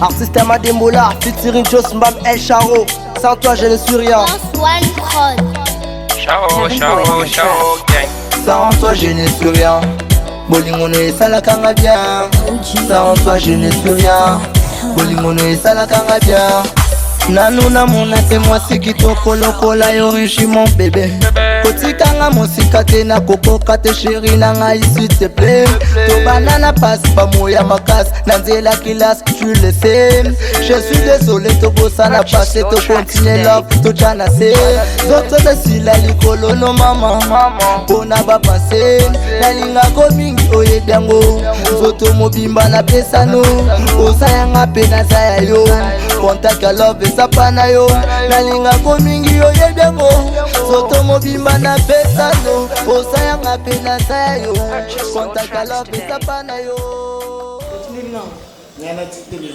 Artiste Amadembola, featuring Joss Mbam El Charo. Sans toi je ne suis rien. One Prod. Ciao, ciao, ciao, gang. Sans toi je ne suis rien. Bolingono et salakanga bien. Sans toi je ne suis rien. Bolingono et salakanga bien. Nanu na mona c'est moi c'est qui toko lokola yorishi mon bébé. Kotikanga mosika te na koko kate chéri nanga s'il te plaît. To banana passe pas moya makas nanzela kilas tu le sais. Je suis désolé to bossa na passé to continuer love to jana se. Zoto de sila likolo no mama pona ba passé. Nalinga ko mingi oye biango. Zoto mobimba na pesa no. Osayanga pena saya yo. Contact love sapana yo. Nalinga ko mingi oye biango. Zoto mobimba na pesa no. Osayanga pena saya yo. Contact love sapana yo. Nana titeli yo.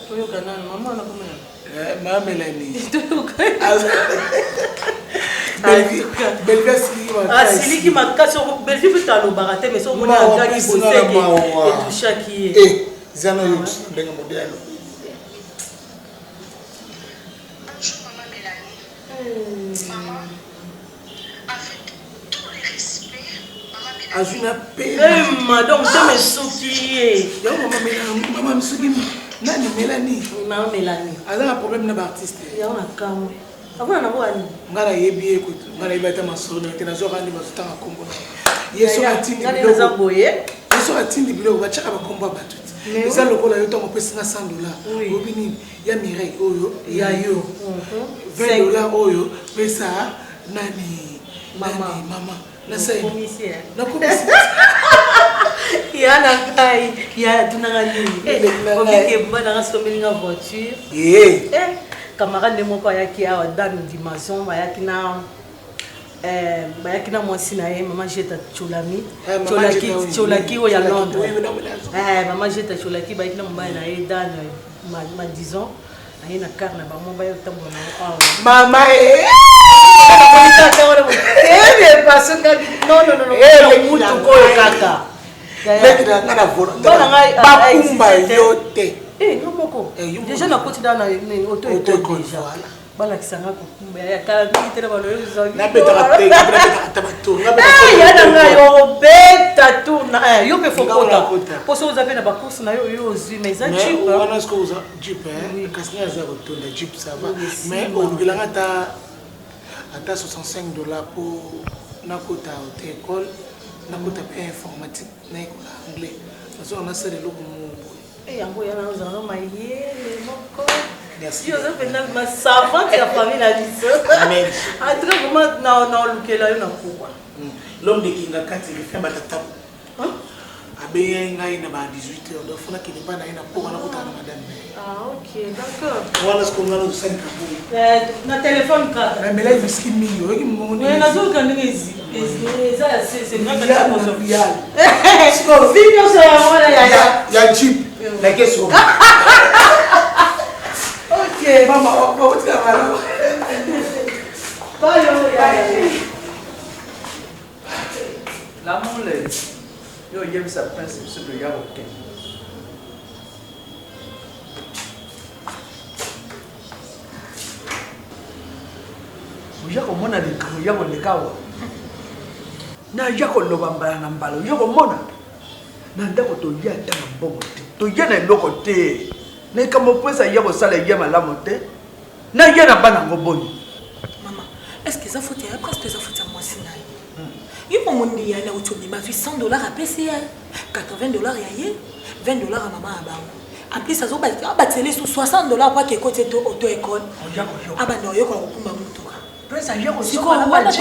Toyo kana mama na komena. Mama Melanie. Siliki makasi belfi bitalo barate mais so mona ngaki boseke et tout chaki eh zana yo ndenga modelo. Bonjour maman Mélanie. Maman, avec tout le respect, maman Mélanie. Azuna pe. Madame te me souki. Yo maman Misugi nani Mélanie. Maman Mélanie. Azana problème na ba artiste. Ya ona kamwe. Avuna na wani. Ngara yebi ekutu. Ngara ibata masolo te na zoka ndi bazutanga kombo. Yeso atindi ngani na boye. Yeso atindi bilo bachaka bakombo batu. Eza lokola yo tongo pesa $100. Obini ya Mireille oyo ya yo. $20 oyo pesa nani mama na sai na komisi ya na kai ya tunangani okeke mbana ngasomeli nga voiture camarade de moko ayaki awa dans dimension bayaki na mwasi na ye mama jeta cholami cholaki oyo ya Londres mama jeta cholaki bayaki na mobali na ye dans ma disons aye na car na bango bayo tambola na awa mama déjà na koti dans auto école déjà bala kisanga kukumba ya kala nitera balo na beta te ya na yo beta tu na yo pe fokota poso uzape na bakourse na yo ozwi mais ça cheap on est-ce que vous jeep kasnya za rotonda jeep ça va mais on bilanga ta $65 pour na kota auto école na kota pe informatique na école anglais parce qu'on a serré le et yango yana uzana mayele moko merci yo zapenda ma savante ya famille la biso amen entre vraiment na lukela yo na kuwa l'homme de kinga kati le fait batata abe ngai na ba 18h donc fona kini bana ina pour na kota na madame ok d'accord wala sko ngalo 5 na téléphone ka mais là il ski mingi oki mbongo ni na zo ka ndengezi eza c'est grave ya mondial sko video ça wala ya cheap la question ok mama on va mala bayo la mole yo yem sa principe sur le yaro ken yako mona likalo yako likawa na yako lobambala na mbalo yako mona na ndako to ya ta mbongo to ya na loko te na kama pesa yako sala ya malamu te na ya na bana ngoboni maman est-ce que ça faut te presque ça faut te moi sinai il faut mon dia na utomi ma $100 à PCA $80 ya ye $20 à maman aba en plus ça zo ba télé sur $60 pour que côté auto école aba no yo ko kumba mutu pesa yako si ko wana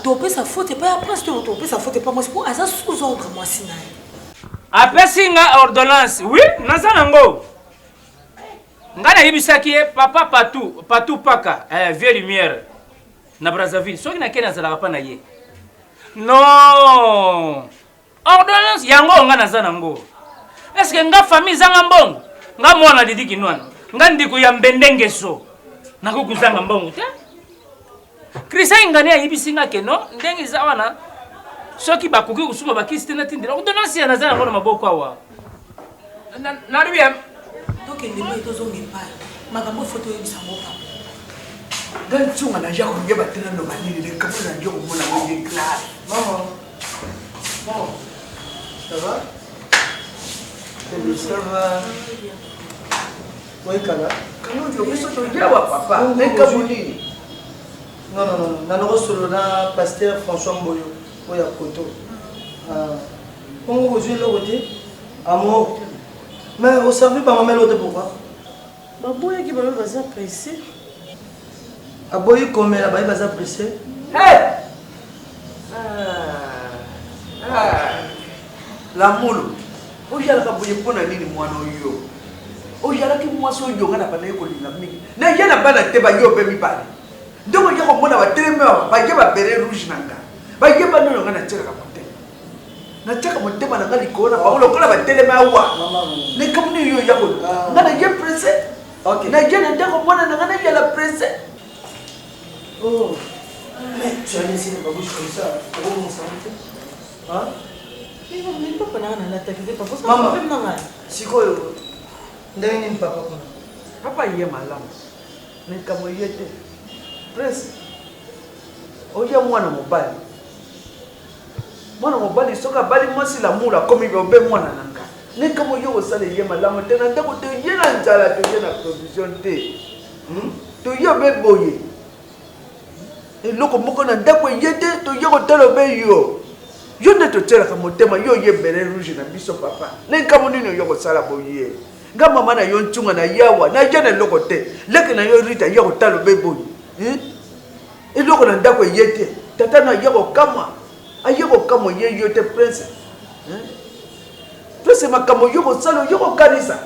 to pesa faute pas après to pesa faute pas moi c'est pour ça sous ordre moi sinai Apesinga ordonnance. Oui, naza nango. Ngana yibisaki papa Patou Paka, vieux lumière na Brazzaville. Soki na kena zala pa na ye. Non. Ordonnance yango ngana naza nango. Est-ce que nga famille zanga mbongo? Nga mwana didi kinwana. Nga ndiko ya mbendenge so. Nakukuzanga mbongo te. Krisa ingane yibisinga keno ndengi za wana. Soki bakuki kusuma bakisi tena tindira. Ordonnance ya naza nango na maboko awa. Na lui Donc il n'est pas aux pas. Ma maman photo est sans moi. Dans son on a déjà combien battu dans le mani les capes dans le monde la vie claire. Maman. Bon. Ça va? Ça va. Oui, Kala. Quand on dit que tu papa, les Kabuni. Non, non, non. Dans le restaurant, là, pasteur François Mboyo. Oui, à Koto. Comment vous jouez l'autre côté? Amour. Mais vous savez pas ma l'autre pourquoi? Baboya qui va me pressé. Aboyi combien là-bas, il va pressé? Hey! La moule. Ojala ka boye pona nini mwana oyo. Ojala ki mwaso oyo ngana pa na yeko linga mingi. Na yana bana te ba yo be mi bale. Ndoko yako mona ba teleme ba ye ba bere rouge nanga. Ba ye ba no ngana tsela ka mote. Na tsaka mote bana ngali kona ba lo kola ba teleme awa. Ne kamni yo yako. Ngana ye pressé. OK. Na yana ndako mona ngana yala pressé. Oh. Mais tu as laissé les babouches comme ça. Comment on s'en fait? Hein? Maman, sikoyo ndenge nini papa kuna? Papa ye malamu. Nekamo yete. Prince. Oya mwana mobali. Mwana mobali soka bali mwasi la mula komi be mwana nanga. Nekamo yo osale ye malamu tena ndako te yena nzala te yena provision te. To yo be boye. Eloko moko na ndako yete to yo telo be yo. Yo ne te tela ka motema yo ye bere rouge na biso papa. Ne kamonino yo ko sala boye. Nga mama na yo ntunga na yawa na jana loko te. Leke na yo rita yo talo be boye. Eloko na ndako yete. Tata na yo kama. Ayeko kama ye yo te prince. Prince makamo yo ko sala yo ko kanisa.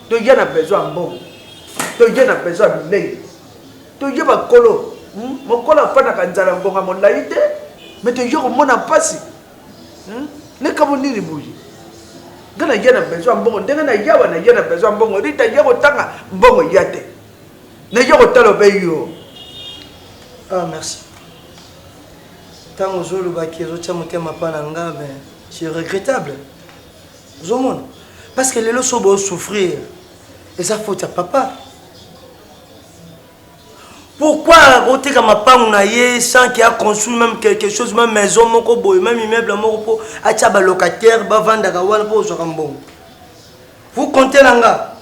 To yana besoin mbongo. To yana besoin bilei. To yeba kolo. Mokola fana kanzala ngonga molaite. Mais tu as mon passé. Ne comme ni ribuji. Gana yana besoin bon, ndengana yawa na yana besoin bon, rita yako tanga bon yate. Na yako talo beyo. Ah merci. Tant aux autres baki zotia motema pa na nga mais c'est regrettable. Zomon parce que les lots sont beaux souffrir. Et ça faut à papa. Pourquoi roter comme papa naie sans qu'il a construit même quelque chose, même maison, même immeuble, à locataire, vendre pour vous comptez l'anga.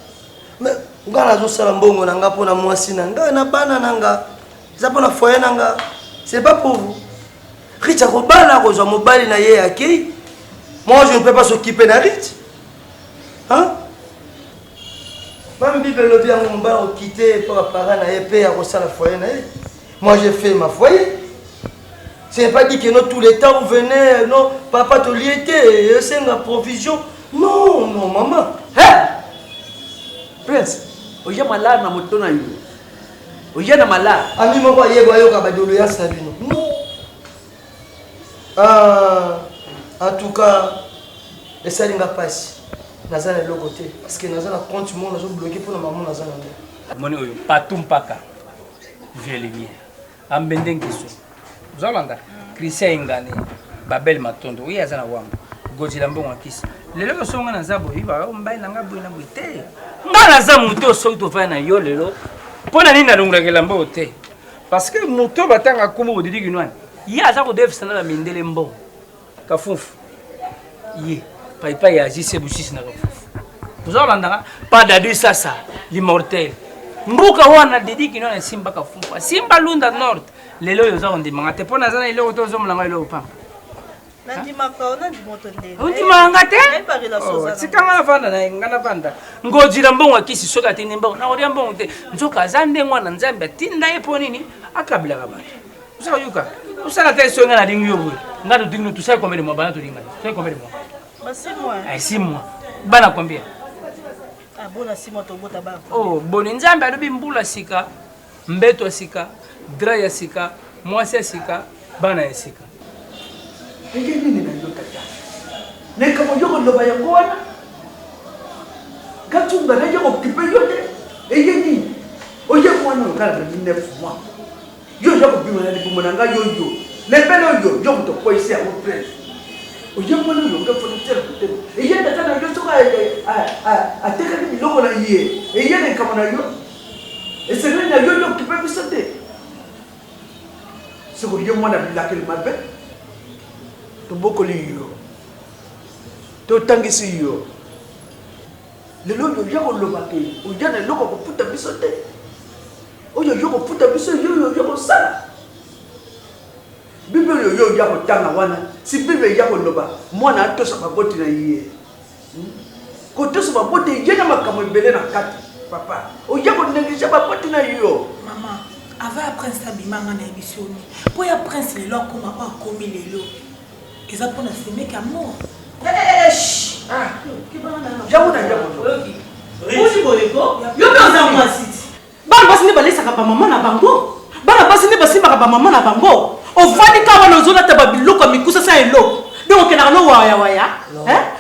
Mais vous avez salambongo nanga pour la moisi nanga, na bana nanga. Ça pour la foyer nanga. C'est pas pour vous. Richa kobala roza mobali na ye aki. Moi je ne peux pas s'occuper d'un Rich. Hein? Même Bible le bien on va quitter pour parents na épée à la foyer na. Moi j'ai fait ma foyer. C'est pas dit que non tous les temps vous venez non papa te lié c'est une provision. Non non maman. Hein? Prince, oya malade na motona yo. Oya na malade. Ami moko yebo yo ka badolo ya sabino. Non. En tout cas, et ça n'est pas passé. Nazana le côté parce que Nazana compte mon nazo bloqué pour la maman Nazana. Moni oyo patum paka. Vielimie. Ambendeng kiso. Zalanda. Christian ngane. Babel matondo. Oui azana wangu. Goji lambongo akisi. Lelo songa na zabo iba mbai nanga boina boite. Ngana za muto so to fa na yo lelo. Pona nini na lungula kelambo te. Parce que muto batanga kumu bodidi kinwani. Ya za ko def sana la mindele mbo. Kafufu. Ye. Papa ya agissé bouchis na kafufu. Vous allez pas d'adu ça l'immortel. Mbuka wana didi kinona simba kafufu. Simba lunda nord. Lelo yo za ndi mangate pona zana ile oto zo mulanga ile opam. Nandi makao nandi motondele. Undi mangate? Sikanga fanda na ngana fanda. Ngojira mbongo kisi soka tini mbongo. Na odia mbongo te. Nzoka zande mwana nzambe tinda epo nini? Akabila kabana. Usa yuka. Usala te songa na dingi yobu. Ngado dingi tu sai komere mwa bana tu dinga. Sai komere mwa. Basi moi. Ai 6 mois. Bana combien? Ah bona 6 mois to bota ba. Oh, boni nzambe adobi mbula sika, mbeto sika, dra ya sika, mwasi sika, bana ya sika. Enge nini na yo tata? Ne kamo yo ko loba ya kona. Katunga na yo ko kipe yo te. Enge nini? Oye mwana ngala na 9 mois. Yo yo ko bima na di bumana nga yo yo. Ne pelo yo ko to ko isi a mo prince. Oye mwana yo ko fo tele. Eye tata na yo to ka atekaki biloko na ye eye na likambo na yo esengeli na yo yo okipe biso te sikoyo ye mwana bilakeli mabe tobokoli yo totangisi yo lelo oyo oya koloba ke oya na eloko koputa biso te oyo yo koputa biso yo yo kosala bible oyo oya kotanga wana si bible eya koloba mwana atosa baboti na ye kotosa baboti ye na makambo ebele na kati papa oya konenglige baboti na yo mama ava ya prince abimanga na ebisioni mpo ya prince lelo akoma o akomi lelo eza mpona semeki amour bana basi nde balesaka bamama na bango bana basi nde basimbaka bamama na bango ovandi ka wana ozolata babiloko ya mikusa sa eloko donc okendaka no wayawaya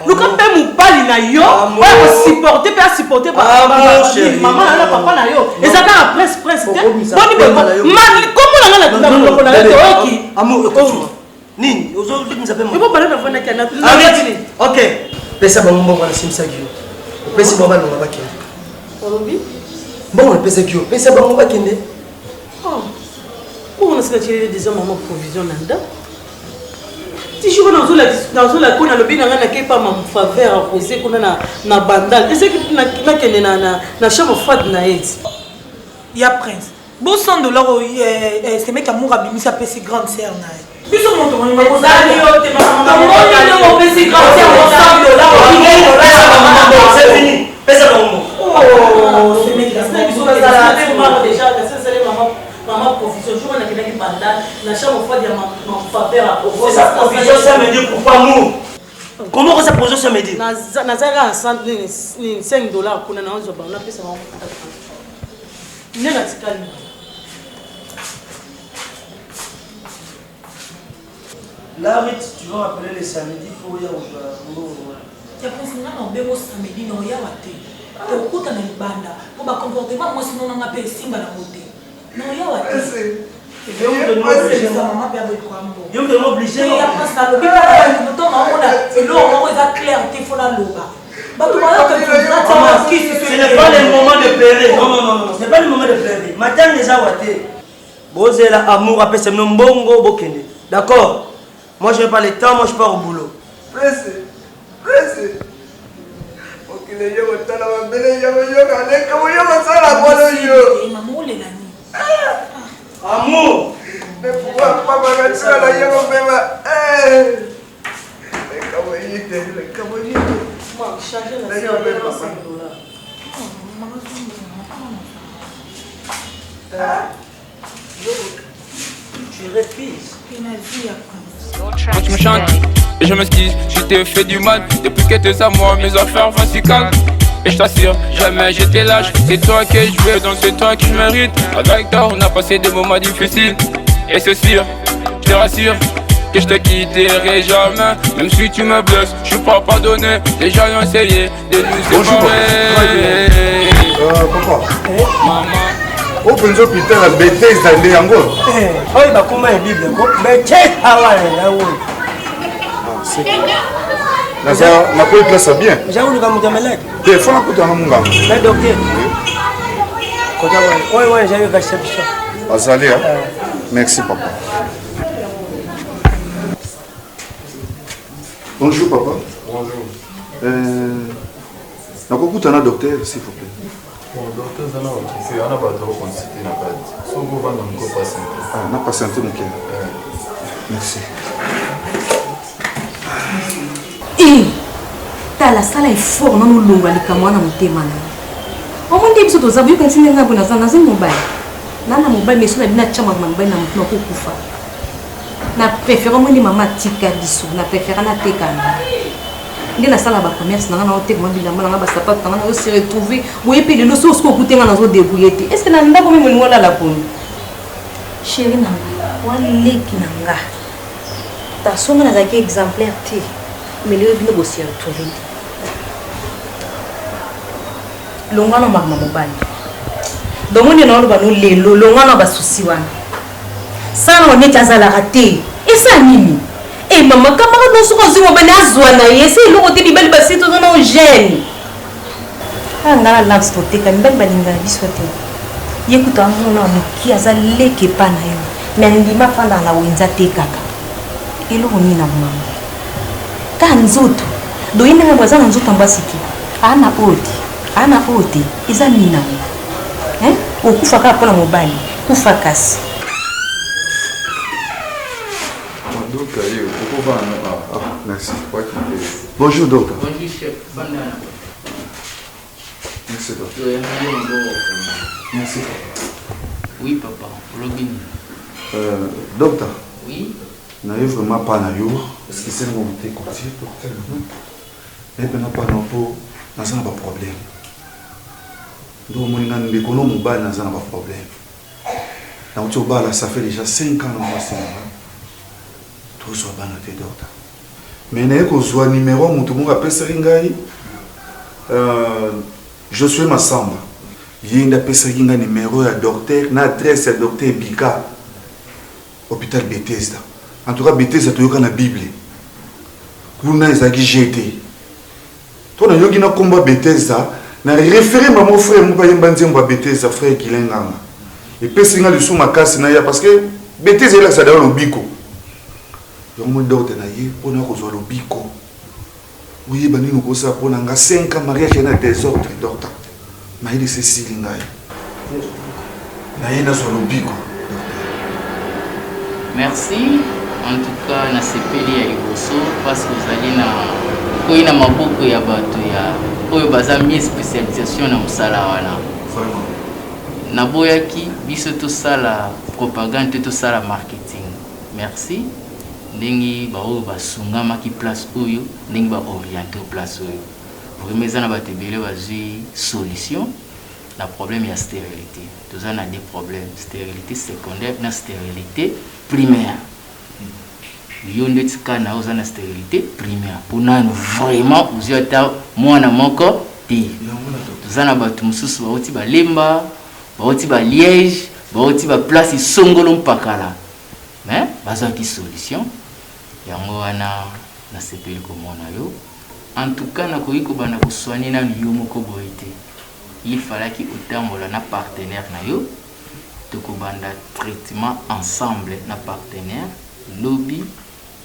luka mpe mobali na yo oya kosupporte mpe asupporte mama na papa na yo eza kaka prince te boni kombo na nga na biloko na yo te oyoki nini ozolibisa mpe ebo bana navandaki ana ok pesa bango mbongo nasimisaki yo opesi bango balonga bakende olobi mbongo napesaki yo pesa bango bakende mbongo nasika tirele déjà mama provision na nda tijiko nazolaki kuna lobi na ngai nakepa mamfaveur arosé kuna na bandal ezaki nakende na chambre froide na ye ya prince bo $100 semeki amour abimisi apesi grande sœur na ye biso moto maman provision jour na kelaki bandal na chambre froide ya mamfaveur sa provision ça me dit pourquoi amour comment ça provision ça me dit nazalaka na $5 kuna na ozwa bango napesa bango nde natikali là tu vas appeler le samedi pour y avoir ya prince nga na obengo samedi na oyawa te okuta na libanda po bacomportement mwasi nonanga mpe esimba na mote na oyawa te mama mpe aboekwambo yo me obligé ya prince nalobi kaka moto naomona eloko moko eza clair te fo naloba bato ce n'est pas le moment de pleurer non ce n'est pas le moment de pleurer matanga eza wa te bozela amour apesa mino mbongo bokende d'accord moi je n'ai pas le temps moi je pars au boulot presse okile yo kotala mabele yoka leka moyo kosala kwalo yo mama olelani amour ne pouvoir pas bagatika na yo kobema leka moyite na yo bema tu refuses Quand tu me chantes et je m'excuse, je t'ai fait du mal. Depuis que t'es à moi, mes affaires vont si calmes. Et je t'assure, jamais j'étais lâche. C'est toi que je veux, donc c'est toi que je mérite. Avec toi, on a passé des moments difficiles. Et c'est sûr, je te rassure, que je te quitterai jamais. Même si tu me blesses, je suis pas pardonné. Les gens ont essayé de nous séparer. Papa. Maman. Openzo putain la bêtise d'aller yango. oyo bakoma ya bible yango bete awa yango nakoyi place bien jauluka moto ameleke te fona kutana munganga na docteur kota oyo jayoka reception azali merci papa. Bonjour papa. Bonjour. Nakokutana docteur s'il vous plaît. Docteur Zana, c'est un abattoir qu'on s'était na kati. So go vanda mko patiente. Ah, na patiente mon cœur. Merci. Tala sala est fort non longa likamwa na motema na. Omonde biso to zabu yokansinga ngabo na zana ze mobile. Nana mobile meso na bina chama mobile na mutno ko kufa. Na préfère mo ni mama tika biso, na préfère na tekana. Nde na sala ba commerce na na otek mo bilamba na ba sapato na na se retrouver boye pe le so ko kutenga na zo débrouiller te. Est-ce que na ndako memo ni ngola la poni? Chérie na waleki nanga. Ta songa na zaki exemplaire te. Mais le vino bosi ya retrouver. Longana mama mobali. Domoni na oloba no lelo longana ba souci wana. Sana oneti azala raté. Et ça nini? Et maman camarade no soko zingo bana azwa na ye, c'est lo côté bibeli basito na gêne. ngala lance toteka mbali balinga biso te yekuta mona muki azaleke pa na yo mais ndima fanda na wenza te kaka eloko nini na mama ka nzoto doyina nga bwaza na nzoto mbasiki ana oti eza nina okufa kaka mpona mobali kufa kasi Merci. Bonjour, docteur. Bonjour, chef. Merci, docteur. Merci. Oui, papa. Robin. Docteur. Oui. Je n'ai vraiment pas na yo. Parce que c'est mon côté côté, docteur. Et puis, pas non pour. N'a pas de problème. Donc, mon n'a pas mon bal n'a pas de problème. Donc, tu vas là, ça fait déjà 5 ans dans le tout soit banoté, docteur. Mais il y a un numéro, tout le monde appelle Seringai. Je suis ma samba. Il y a un numéro de docteur, une adresse de docteur Bika, hôpital Bethesda. En tout cas, Bethesda, tu as la Bible. Vous n'avez pas jeté. Tu as eu un combat Bethesda, tu as référé à mon frère, mon Bethesda, frère qui l'a. Et puis, c'est un sous ma casse, parce que Bethesda, là, ça donne le bico. Donc, mon docteur na ye pour nous rejoindre le bico. Oui, bani nous cosa pour nous 5 ans mariage na désordre docteur. Mais il c'est silinga. Na ye na sur le bico. Merci. En tout cas, na sepeli ya liboso parce que vous allez na koina maboko ya bato ya oyo bazami spécialisation na musala wana. Vraiment. Na boyaki biso to sala propagande to sala marketing. Merci. Ndenge ba oyo basungama ki place oyo ndenge ba orienter place oyo vraiment ça na ba tebele bazui solution na problème ya stérilité tous on a des problèmes stérilité secondaire na stérilité primaire yo ndeti kana oza na stérilité primaire pour nanu vraiment uziata mwana moko ti tous on a ba tumususu ba oti ba lemba ba oti ba liège ba oti ba place songolo mpakala mais baza ki solution yango wana na sepeli komona yo en tout cas na koyiko bana ko soigner na yo moko boité il fallait que otambola na partenaire na yo to ko banda traitement ensemble na partenaire lobby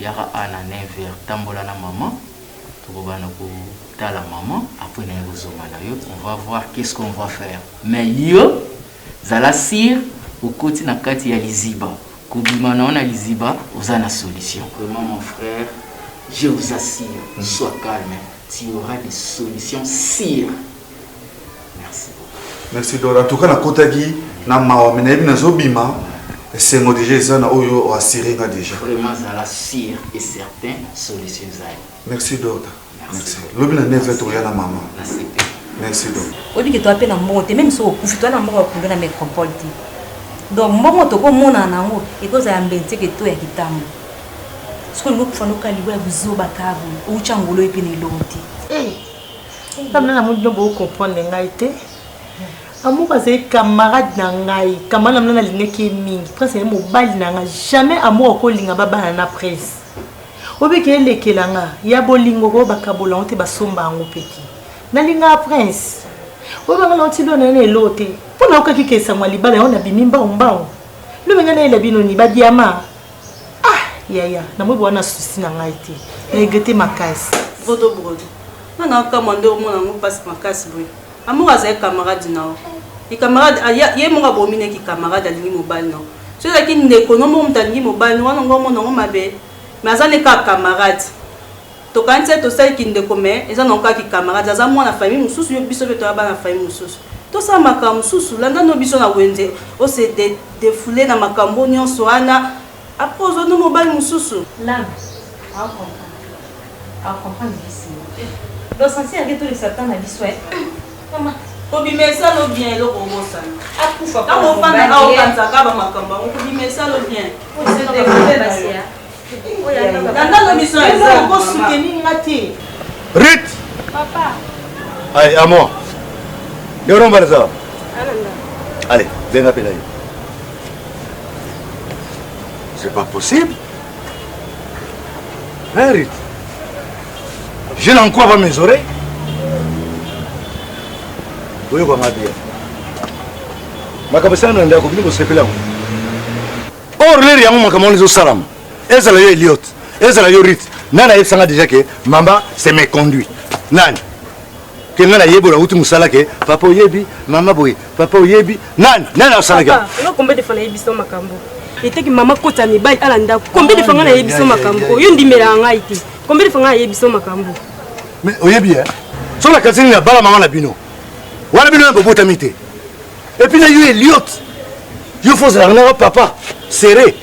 yara ana never tambola na maman to ko bana ko tala maman après na rozoma na yo on va voir qu'est-ce qu'on va faire mais yo zala sir au côté na kati ya liziba Koubima na liziba, vous avez la solution. Vraiment mon frère, je vous assure, sois calme, tu auras des solutions sire. Merci beaucoup. Merci Dora. En tout cas, na kotagi na mawa menebi na zobima, c'est moi déjà ça na oyo assuré nga déjà. Vraiment ça la sire et certaines solutions zai. Merci Dora. Merci. Lobi na neve to ya na maman. Merci. Merci Dora. Odi que tu appelles en monte même so ku fitwa na mboko ku na métropole. Donc mbongo to ko mona nango ikoza ya mbente ke to ya kitambo. Siko ngo kufana ukaliwa buzoba kavu uchangolo epini lonti. Comme na mundo bo comprendre ngai te. Amour c'est camarade na ngai, camarade na lineki mingi. Prince est mobile na nga jamais amour ko linga baba na presse. Obeke lekelanga ya bolingo ko bakabola onte basomba ngo peki. Na linga prince. Oba na otilo na ne lote. Pona okaki kesa mwa libala on abimimba ombao. Le menga na elabino ni ba diama. Ya na mwe bwana susi na ngai te. Na egete makasi. Brodo. Mana ka mando mona ngo passe makasi boy. Amour azay camarade na. Et camarade ye monga bomine ki camarade alingi mobile no. So la ki ndeko no mo mtangi mobile no wana ngo mona ngo mabe. Mais azane ka camarade. To kanse to sel ki ndeko me eza no ka ki camarade aza mwana famille mususu yo biso beto ba na famille mususu. To sa makambo mususu landa no biso na wenze o se défouler na makambo nyonso wana. Après aux autres mobile mususu. Là, à comprendre ici. Donc censé avec tous les satans la vie souhait. Maman, kobimesa lo bien lo kobosa. Akufa ka mo fana ka o kanza ka ba makamba ko kobimesa lo bien. C'est découvert là. Dans le mission ça ko soutenir ngati. Rit. Papa. Allez, à moi. Yoron Barza. Ananda. Allez, viens appeler. C'est pas possible. Hein, Rit? Je n'en crois pas mes oreilles. Oyo kwa ngabia. Makabasana na ndako bino sepela. Or le yango makamoni zo salam. Ezala yo Elliot. Ezala yo Rit. Nana yebsanga déjà que maman c'est mes conduits. Nani? Kenga na yebo na uti musala ke papa oyebi, mama boy, papa oyebi. Nani? Nani asala ke? Papa, no combien de fois na yebiso makambo. Ete ki mama kota mi bai ala ndako. Combien de fois na yebiso makambo. Yo ndimela ngai te. Combien de fois na yebiso makambo. Mais oyebi hein. Sur la cantine na bala maman na bino. Wana bino na bota mité. Et puis na yo Elliot. Yo faut ça na papa serré.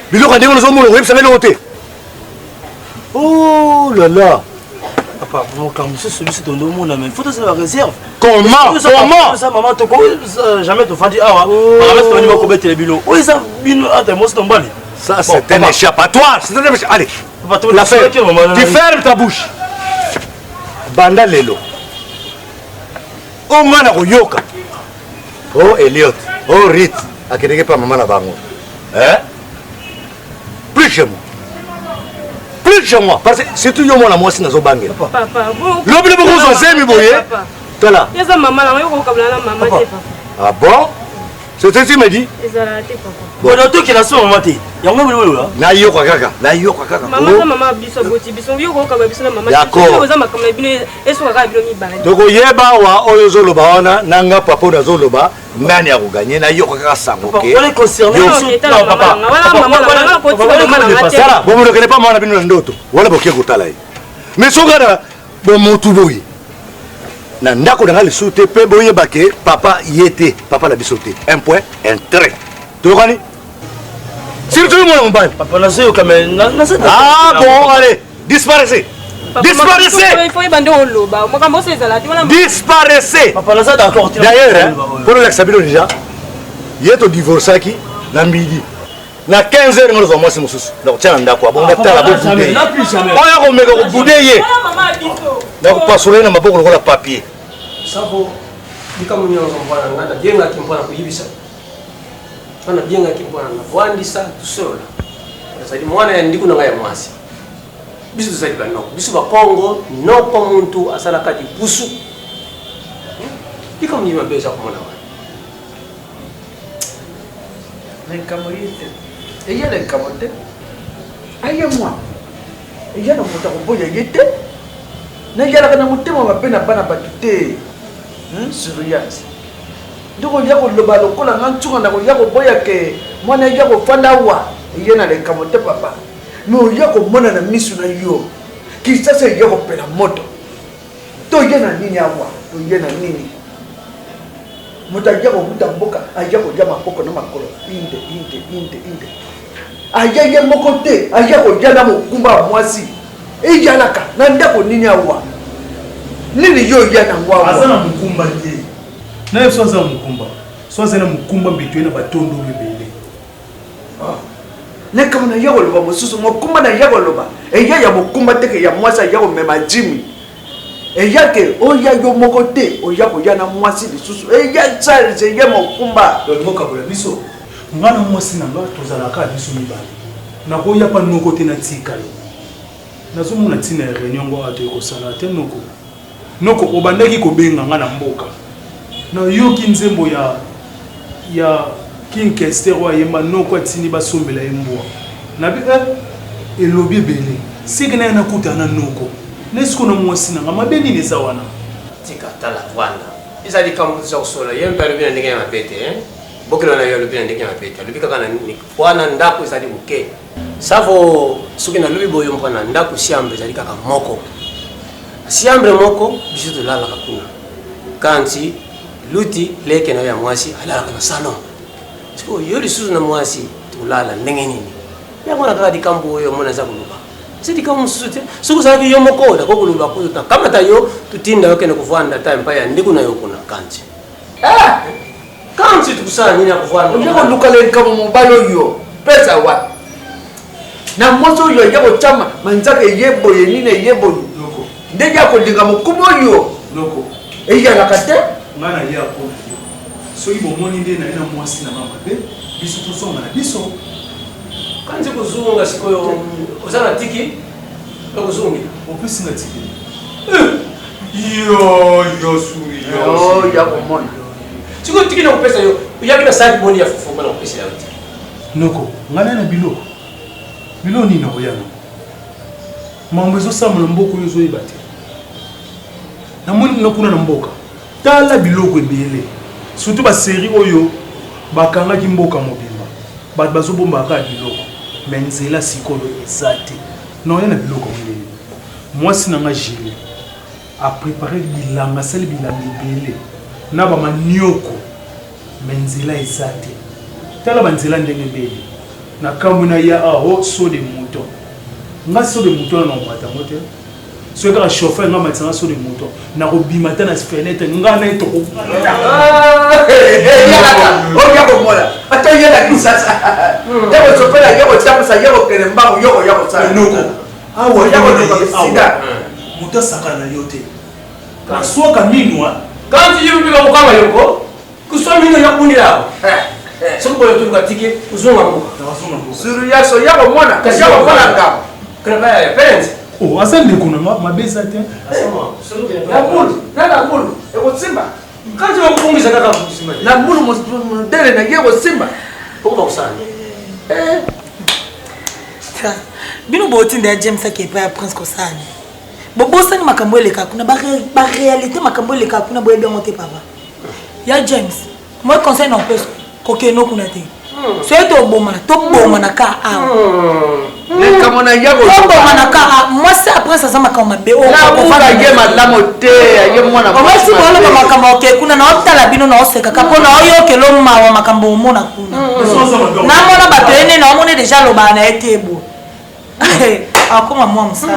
Bilo ka ndeko zo mo web sa ngelo hote. Oh là là. Papa, quand monsieur celui-ci ton nom là, mais faut que ça la réserve. Comment? Ça maman te jamais te fait ah. Maman te dit va commettre les bilots. Oui ça bino à tes mots ton bali. Ça c'est un échappatoire. C'est un échappatoire. Allez. La faire. Tu fermes ta bouche. Banda lelo. Oh mana koyoka. Oh Elliot. Oh Rit. Akedeke pa maman na bango. Hein? Plus chez moi. Plus chez moi. Parce que c'est tout moi la moi si nazo bangé. Papa, bon. L'obli beaucoup zo semi boye. Tala. Yeza maman la yo ko kabla na maman te papa. Ah bon? C'est ce que tu me dis? Ezala te papa. Bon donc qui la so maman te. Yango bilo là. Na yo kwa kaka. Na yo kwa kaka. Maman biso boti biso yo ko kabla biso na maman. D'accord. Yo za makamla bino eso ka bilo mi bana. Donc yeba wa oyo zo loba wana nanga papa na zo loba nani akuganye na yo kwa kaka sango ke. On est concerné. Non papa. Wala maman ko ti maman na ngate. Sala, bomo lokene pa mwana bino na ndoto. Wala bokie kutala yi. Mais sokana bo motu boyi. Na ndako na ngali soute pe boye bake papa yete papa la bisote. Un point, un trait. Tu connais? Surtout moi mon bain. Papa na zo quand même na ah bon allez, disparaissez. Disparaissez. Il faut y bander au loba. Moi quand c'est ezala ti wala. Disparaissez. Papa na ça d'accord. D'ailleurs, pour l'exabilo déjà, yeto divorce qui na midi. Na 15h ngolo moi c'est mususu. Donc tiens ndako bon natala bo boudé. Oya ko meka ko boudé ye. Donc pasole na maboko lokola papier. Sabo bika munyo ngomba nganda jenga kimpana kuyibisa. Ana jenga kimpana na wandisa tusola. Sasa mwana ya ndiku nanga ya mwasi. Bisu zaidi bano. Bisu ba Kongo noko muntu asala kati pusu. Bika munyo mabeza kumona wana. Nenkamoyite. Eya nenkamote. Aye moi. Eya no muta kuboya yete. Na yala kana mutema mapena bana batute. Surveillance. Ndiko yako loba lokola ngantunga na yako boya ke mwana yako fanda wa. Eya na nenkamote papa. No yako mona na misu na yo. Kisasa yako pela moto. To yena nini awa? To yena nini? Muta yako muta mboka ayako jama poko na makolo. Inde. Ayaye mokote ayako jana mokumba mwasi. Ejalaka na ndako nini awa? Nini yo yana ngwa? Azana mukumba te. Na yeso azana mukumba. So azana mukumba mbitwe na batondo bebele. Ne kama na yako loba mususu mokumba na yako loba. Eya ya mokumba teke ya mwasa yako mema jimi. Eya ke oya yo mokote oya ko yana mwasi lisusu. Eya tsari se ya mokumba. Do moka bola biso. Ngana mwasi na nga tozala ka biso mibali. Na ko ya pa noko te na tika yo. Nazo mona tina ya réunion ngo ato ko sala te noko. Noko obandaki ko benga ngana mboka. Na yo kinzembo ya King Kester wa yemba noko atini basombela yembwa. Na bi elobi bele. Signa na kuta na noko. Nesko na mwasi na mabeni ni zawana. Tika tala wana. Isa di kamu za usola yemba lobi na ndenge ya mapete Bokelo na yo lobi na ndenge ya mapete. Lobi kaka na ni wana ndako isa di buke. Savo suki na lobi boyo mpana ndako siambre isa di kaka moko. Siambre moko bisu to lala kakuna. Kanti luti leke na ya mwasi alala kana salon. Siko yoli suzu na mwasi tulala ndenge nini. Ya mwana kaka di kambo yo mwana za kuluba. Sidi kama msute. Suku sabi yo moko da kokuluba kuta. Kama tayo tutinda yoke na kuvanda time pa ya ndiku na yo kuna kanti. Kanti tukusana nini ya kuvanda. Unjako lukale kama mobalo yo. Pesa wa. Na moso yo yako chama manzake yebo yenine yebo loko. Ndeja ko dinga mukumo yo. Loko. Eya lakate ngana ya ko. So ibo moni nde na ina mwasi na mama be. Biso to songa na biso. Kanzi kuzunga siko ozana tiki. Kuzungi. Opisi na tiki. Yo suri yo. Oh, ya komona. Siko tiki na kupesa yo. Uyaki na saki boni ya fufu bana kupesa ya uti. Noko, ngana na bilo. Bilo ni na oyano. Mambo zo samula mboko yo zo ibati. Na moni nokuna na mboka. Tala biloko ebele. Surtout ba série oyo bakanga ki mboka mobimba. Ba bazo bomba ka biloko. Mais nzela sikolo ezate. Non yana biloko ngeli. Moi sinanga jile. A préparer bilanga sel bilanga ebele. Na ba manioko. Mais nzela ezate. Tala banzela ndenge beli na kamuna ya aho so de mouton nga so de mouton na mbata mote so ka chauffeur nga matsanga so de mouton na ko bimata na fenêtre nga na to ko ya ko mola ato yela kisasa ya ko chauffeur ya ko chapa ya ko kelemba yo ya ko sa noko awo ya ko sida mouton saka na yote na so ka minwa quand tu veux bien ko kama yoko kuswa minwa ya kunila Soko yo tuka tiki uzunga mbuka. Suru ya so ya komona kasi ya komona ngam. Kreba ya parents. Oh, asande kuna mabesa te. Asama. Suru ke. Na bulu, na bulu. E ko simba. Kanti wa kufungiza kaka kusimba. Na bulu mo dele na ngeko simba. Poko kusana. Bino boti nda James akepa ya Prince Kosani. Bobosa ni makambo eleka kuna ba réalité makambo eleka kuna boye bien monter papa. Ya James, moi conseil non plus. Kokeno kuna te. C'est to boma na ka a. Le kamona yako. To boma na ka. Moi c'est après ça makamba be o ko fana ye malamo te, ye mwana. Moi si bona ba makamba ke kuna na optala bino na oseka ka pona oyo kelo mawa makambo mona kuna. Na mona bato ene na mona déjà lo bana etebo. Akoma moi msala.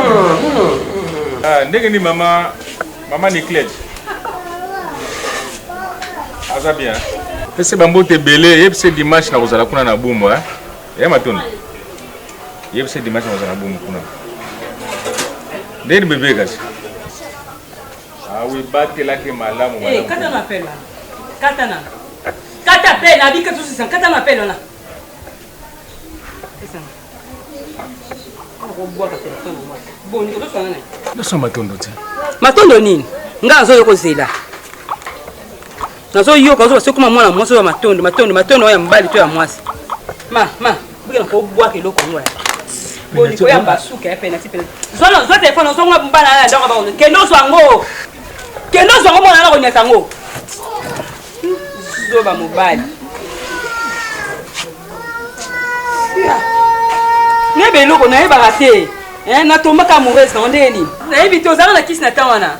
Ah, ndenge ni mama Niclette. Aza bien. Pese bambote belé, yepse dimanche na kozala kuna na bumbo hein. Ya matunda. Yepse dimanche na kozala na bumbo kuna. Ndeni bébé kasi. Ah oui, batela ke malamu malamu. Eh, kata m'appelle là. Katana. Kata appelle, abi que tout ça, kata m'appelle là. C'est ça. On boit ka téléphone moi. Bon, ni ko so nana. Naso matondo ti. Matondo nini? Nga zo yoko zela. Nazo yoka zo sekuma mwana mwasi wa matondo ya mbali to ya mwasi. Ma, bika ko bois ke loko ngwa. Boni ko ya basuka ya pena tipena. Zo téléphone zo ngwa mbana na ndoko ba. Kendo so ngo. Kendo so ngo mwana na ko nyata ngo. Zo ba mobile. Ya. Nebe loko na eba raté. Na tomba ka mauvaise na ndeni. Na ebi to zanga na kisi na tawana.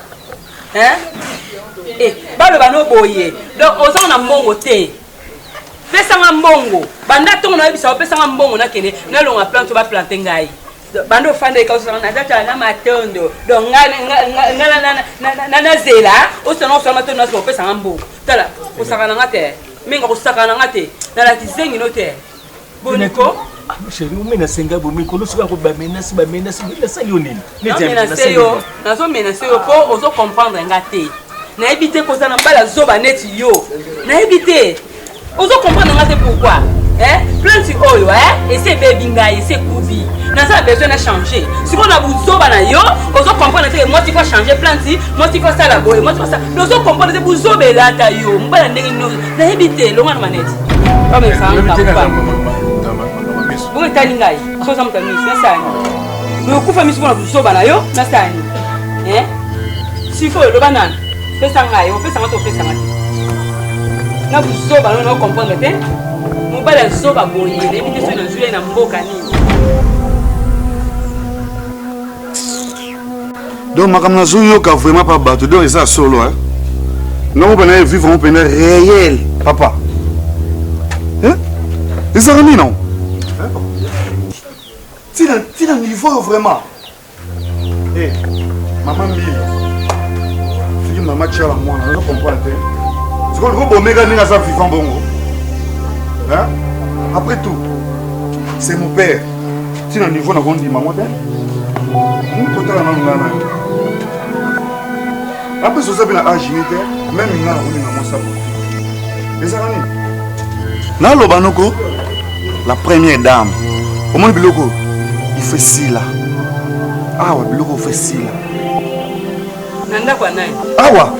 Balo bano boye donc ozo na mbongo te pesa nga mbongo banda tongo na bisa pesa nga mbongo na kene na longa plante ba planter ngai bando fanda ka ozo na data na matondo donc na zela ozo na matondo na pesa nga mbongo tala osaka na ngate minga osaka na ngate na la tizengi no te boniko chérie umena senga bo mikolo suka ko ba menace na salio nini na zo menace yo po ozo comprendre ngate na éviter ko ça na bala zoba net yo na éviter ozo comprendre ngate pourquoi plein de oyo et c'est baby ngai c'est kubi na ça besoin de changer si on a zoba na yo ozo comprendre que moi tu vas changer plein de moi tu vas ça la boy moi tu vas ça ozo comprendre que vous zobe la ta yo mbala ndenge no na éviter lo ngana maneti comme ça pas bon tani ngai so ça mtami na sani no kufa misi bona zoba na yo na sani si faut lo banana pesa ngai o pesa ngato pesa ngati na buzoba no comprendre te mobala zoba boyele bite so na zule na mboka nini donc makamna zo yoka vraiment pas bateau donc ça solo hein non on peut vivre un peine réel papa hein les amis non tu dans niveau vraiment eh maman Mili maman tcha la moi on comprend c'est qu'on le omega n'est pas vivant bongo hein après tout c'est mon père si dans niveau na on dit maman on peut la maman après ça ça bien âge même il a on est maman ça les amis na lo banoko la première dame au monde biloko il fait ci là ah ouais biloko fait ci là nanda kwa nani awa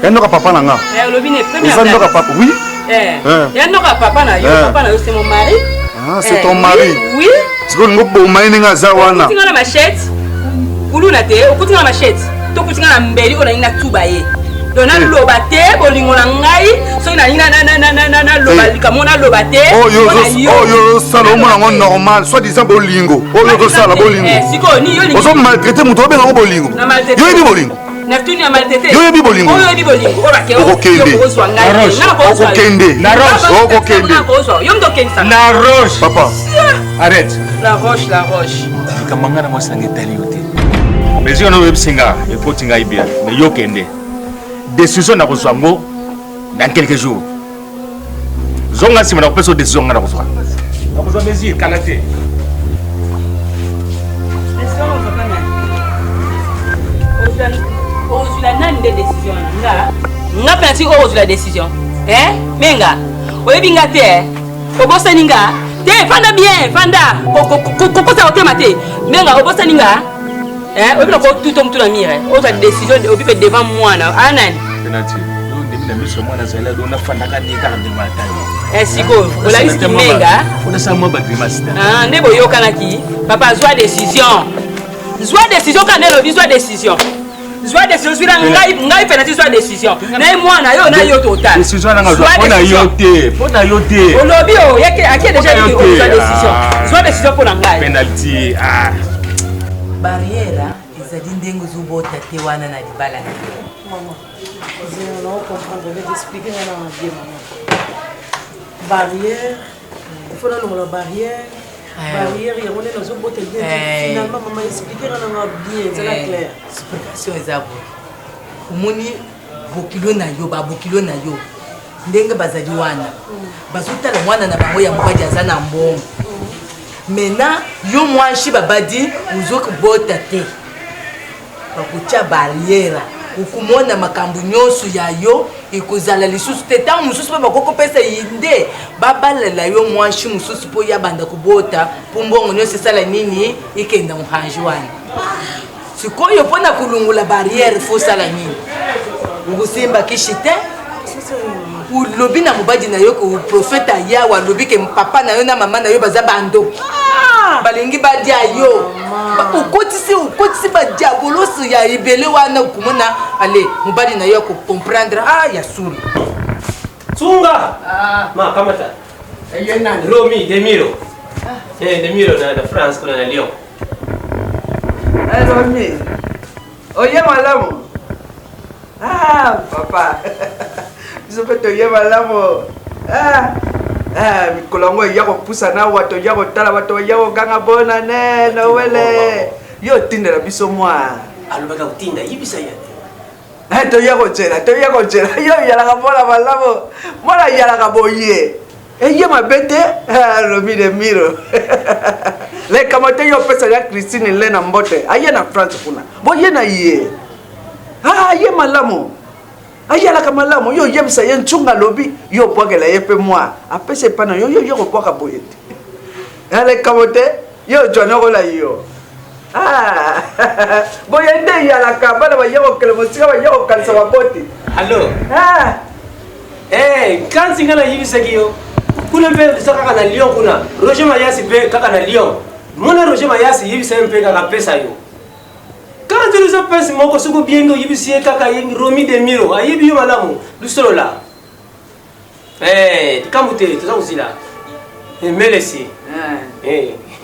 Yanoka papa nanga. Lobine première. Ils ont papa, oui. Yanoka papa na yo, papa na yo c'est mon mari. Ah, c'est ton mari. Oui. C'est qu'on ngoko maininga zawana. Tu na machette. Kuluna te, okuti na machette. To kuti na mbeli ona ina tuba ye. Dona loba te bolingo na ngai, so na na loba likamona loba te. Oh yo salomo na normal, soit disant bolingo. Oh yo sala bolingo. Siko ni yo lingo. Ozo maltraiter muto be na bolingo. Yo yebi bolingo. Natuni amaltete. Yo yebi bolingo. Yo yebi bolingo. Oba ke. Okokende. Na roche. Yo mdokensa. La roche. Papa. Arrête. La roche. Kamanga na mwasange tali yote. Mais si on a web singa, il faut tinga ibia. Mais yo kende. Décision na kozwango dans quelques jours. Zonga si on a décision na kozwa. Na kozwa mesure kalate. Ozula nani de décision nga pensi ozula décision menga oyebi nga te obosani nga te fanda bien fanda kokosa otema te menga obosani nga oyebi loko tuto mutu na mire ozwa décision obi pe devant mwana anani penati yo ndemi na miso mwana zela do na fanda ka ni kala ndema tayo siko olakisi menga ona sa mwa bagrimasta nde boyokanaki papa zwa décision kana elobi zwa décision Zwa décision sur ngai penati zwa décision na mwana yo na yo total décision na ngazwa pona yo te olobi o yake akie déjà dit ko zwa décision zwa décision pour ngai penalty barrière ezali ndenge zobota te wana na libala na maman je ne comprends je vais t'expliquer maintenant bien maman barrière il faut dans la barrière barrière il y a mon dans zobota bien finalement maman expliquer na bien c'est la clair explication ezabo omoni bokilo na yo ndenge bazali wana bazotala mwana na bango ya mobali aza na mbongo mena yo mwanshi babadi uzokubota te bakutia barrière ukumona makambo nyonso ya yo ekozala lisusu te ntango mosusu mpe bakokopesa yinde babalela yo mwanshi mosusu mpo ya banda kubota mpo mbongo nyonso esala nini ekenda mohanji wana sikoyo mpo na kulungula barrière fosala nini ukusimba kishi te ulobi na mobadi na yo ko profeta yawa lobi ke papa na yo na mama na yo baza bando balingi badia yo ukotisi badiaboloso ya ibele wana ukumona ale mobadi na yo ko comprendre ya suri Tsunga ma kamata nani Romi Demiro Demiro na France kuna na Lyon Romi oye malamu papa biso mpe toye malamu mikolo yango eya kopusa na wato ya kotala bato ya koganga bona ne nowele yo otindela biso mwa alobaka kotinda yibisa ya toya kotyela yo yalaka mpona malamu mwana yalaka boye eye mabe te Romi Demiro lekamo te yo opesa ya Christine le na mbote aye na France kuna boye na ye aye malamu ayalaka malamu yo yebisa ye ncunga lobi yo bwakela ye mpe mwa apesa epana yo kobwaka boye te alekamo te yo jwana kola yo boye nde eyalaka bana baye kokela mosika baye kokalisa baboti allo kansi nga na yibisaki yo kuna mpe eza kaka na Lyon kuna Roger Mayasi mpe kaka na Lyon mona Roger Mayasi yibisa ye mpe kaka pesa yo quand tu nous appelles mon kosuko biengo yibisi kaka yengi Romi Demiro ayibi yo malamu lusolo la kamute toza kozila melesi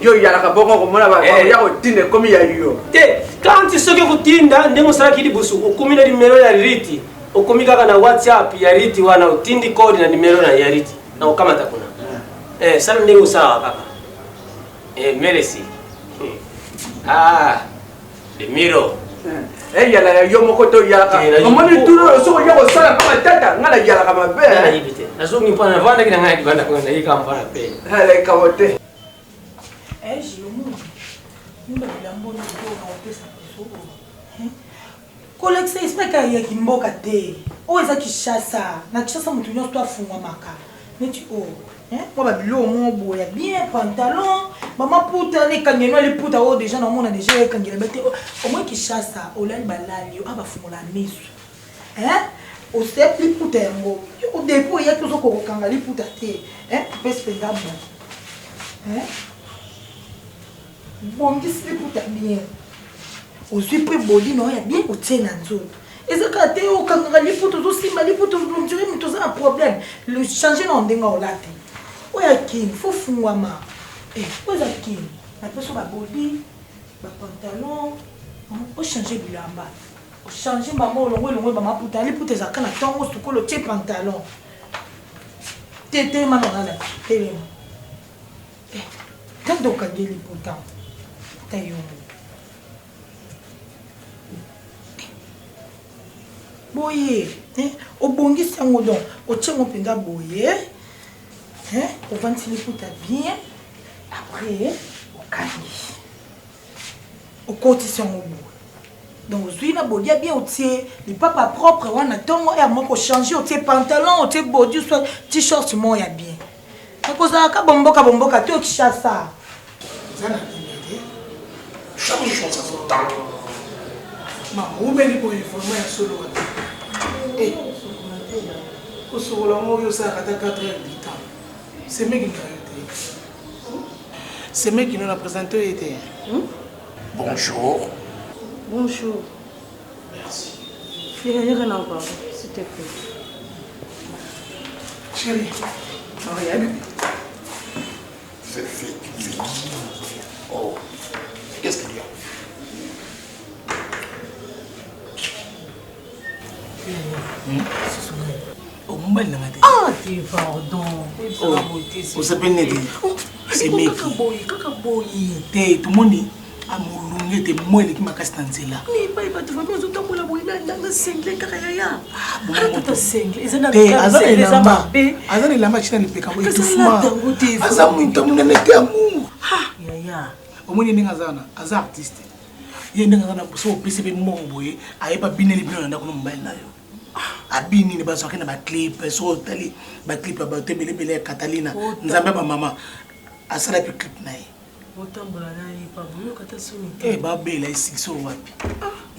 yo yalaka bongo komona ya kotinda ekomi ya yo te quand soki kotinda ndenge osalaki libusu okomi na nimero ya riti okomi kaka na WhatsApp ya riti wana otindi kode na nimero na ya riti na okamata kuna sala ndenge osala kaka melesi Demiro yala yo moko to yalaka omoni tulo soko ya kosala kama tata ngala yalaka mabe na yibite nazongi mpona vanda kina ngai banda kuna na yika mpona pe hele kawote Jilomon nyumba bilambo na kwa pesa kisogo Kolexe espeka ya kimboka te o eza Kishasa na Kishasa mutu nyonso to afungwa maka neti moi babilo mo boya bien pantalon maman puta ni kangeno ali puta o déjà na mona déjà kangela bete au moins Kishasa olali balali aba fungola misu osep liputa yango yo depo ya tozo kokanga liputa te pesi mpenza bon bongisi liputa bien ozwi mpe bolino ya bien otie na nzoto ezaka te okangaka liputa ozosimba liputa ondire mi toza na problème le change na ndenge olate oyo akini fo fungwama oyo eza kini napeso babodi bapantalon ochange bilamba ochange mbamba olongo bamaputa liputa ezalaka na ntongo sukolo tie pantalon telema nonana telema tande okangi liputa ta yongo boye obongisi yango donc otiengo mpenza boye ovandisi liputa bien après okangi okotisi yango boye donc ozwi na bodi ya bien otie lipapa propre wana ntongo ya moko ochange otie pantalon otie bodi soit t-shirt moko ya bien nakozalaka bomboka te okishasa chaque chose à son temps. Maman, où mène pour informer un solo? Eh, au solo, on va ça à 4 heures du temps. C'est mec qui nous a été. C'est mec qui nous a présenté était. Bonjour. Bonjour. Merci. Il n'y a rien à voir, s'il te plaît. Chérie, regarde. C'est fait. Oh. Qu'est-ce qu'il y a? Ah, t'es pardon. Vous savez, c'est mec. T'es tout le monde. Amulunge te mwele ki makasi na nzela. Ni ba ba tu vraiment zo tambola boyina ndanga single kaka ya. Tout single. Ezana azana lamba china lipeka mo itufuma. Aza mwita munene te amu. Ya. Omoni ninga zana, aza artiste. Ye ninga zana so PCB momboye, ayeba bineli bino na ndako no mobile nayo. Abini ne bazo kana ba clip, so tali ba clip ba tembele bele Catalina, nzambe ba mama. Asala pe clip naye. Otambola na ye pa buyo kata soni. Babela isikso wapi?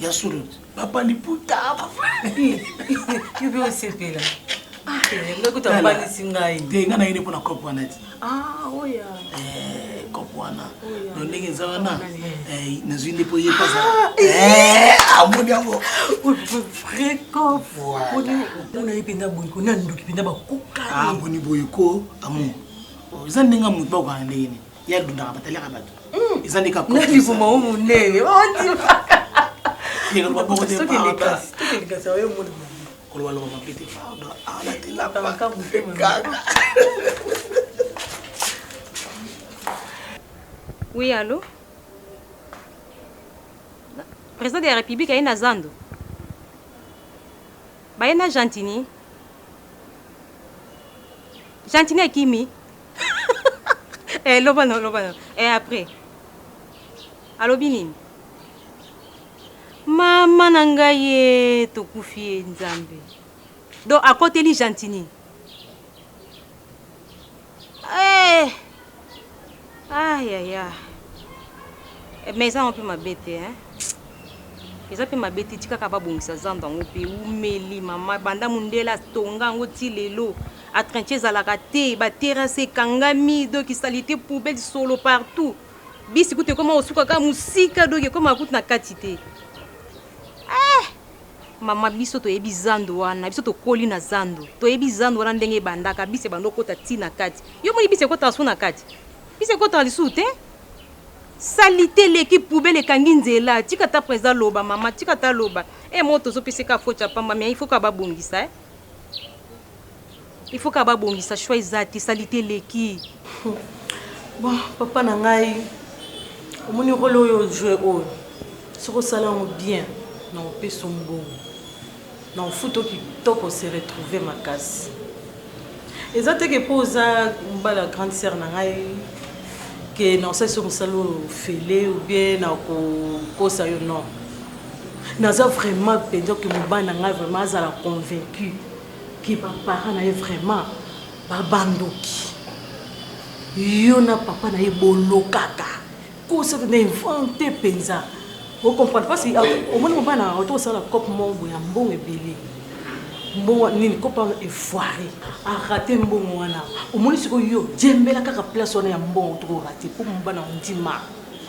Ya solo. Papa liputa. Yubi osepela. Ngakuta mbani singai. Te ngana ine pona kopo wana. Oya. Kopo wana. No ndenge zawana. Nazwinde po ye pasa. Amoni yango. Vrai kopo. Ona ipenda boyiko na nduki pinda bakuka. Boni boyiko amu. Zandenga mutu ba kwa ndeni. Ya dunda batale ka batu. Izandi ka kopo. Nani kuma umunene. Yego babo de pa. Tukelika sawe mu. Kolwalo mapete fa. Ala tila pa. Oui, allô? Président de la République est Nazando. Bayena Gentini. Gentini est Kimi. Lobano. Et après? Allô, Binine? Maman nangaye tokufi nzambe. Donc à côté li Gentini. Aïe. Mais ça on peut m'abêter hein. Ils ont ma bête tika kaba bongisa zanda ngope umeli mama banda mundela tonga ngoti lelo atrenche za la raté ba terrasse kangami donc salité poubelle solo partout bisi kute comment osuka ka musika donc comment akut na katité mama biso to yebi zando wana biso to koli na zando to yebi zando wana ndenge bandaka bisi bando kota tina kati yo moni bisi kota suna kati bisi kota lisute salité l'équipe poubelle kangi nzela tika ta président loba mama tika ta loba moto zo peseka focha pamba mais il faut ka ba bongisa il faut ka ba bongisa choix ezati salité l'équipe bon papa na ngai omoni rolo yo jouer o soko sala on bien na opeso mbongo na ofuto ki toko se retrouver makasi ezate ke poza mbala grande sœur na ngai que non c'est sur salo félé ou bien na ko ça yo non naza vraiment pédo que mon bana nga vraiment azala convaincu que papa na vraiment ba bandoki yo na papa na bolokaka ko ça na inventé penza vous comprenez pas si au moins mon bana auto ça la cop mon boya mbongo ebele mbongo nini kopa efoiré arate mbongo wana omoni siko yo jembela kaka place wana ya mbongo toko rate po mbana ndima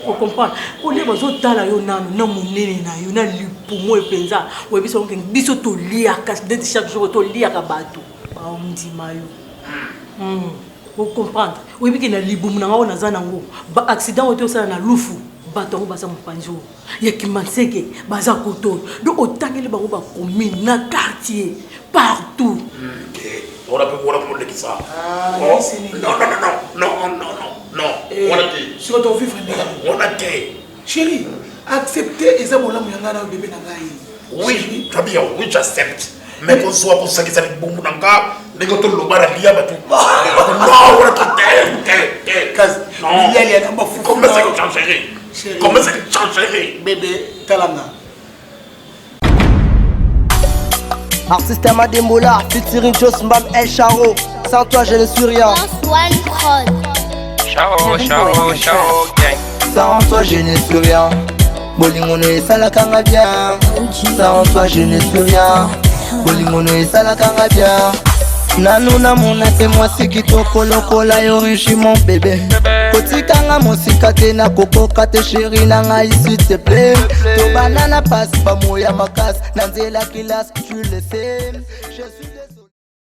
o comprendre ko le bazotala yo nanu na munene na yo na lipumo epenza we biso onke biso to liaka de chaque jour to liaka bato ba ndima yo o comprendre we biki na libumu na ngona zana ngo ba accident oto sala na lufu bato ngo baza mpanjo ya kimanseke baza koto do otangeli bango ba commune na quartier partout. On a pu voir pour l'équipe ça. Non. On a dit. Sur ton vivre, on a dit. Chérie, accepter et ça, mon amour, yangana bébé nangai. Oui, très bien, oui, j'accepte. Mais qu'on soit pour ça qui s'est bon nanga, les gars, tout le monde a lié à tout. Non, on a tout. Non, il y a un fou. Comment ça que changerait? Comment ça que changerait? Bébé, talana. Artiste Amadembola, featuring Joss Mbam El Charo. Sans toi je ne suis rien. One Prod. Charo, gang. Sans toi je ne suis rien. Bolingono et salakanga bien. Sans toi je ne suis rien. Bolingono et salakanga bien. Nanuna mona c'est moi c'est qui toko lokola yo richi mon bébé. Kotikanga mosika te na koko kate chéri nanga s'il te plaît. To banana passe pas moya makas nanzela kilas tu le sais. Je suis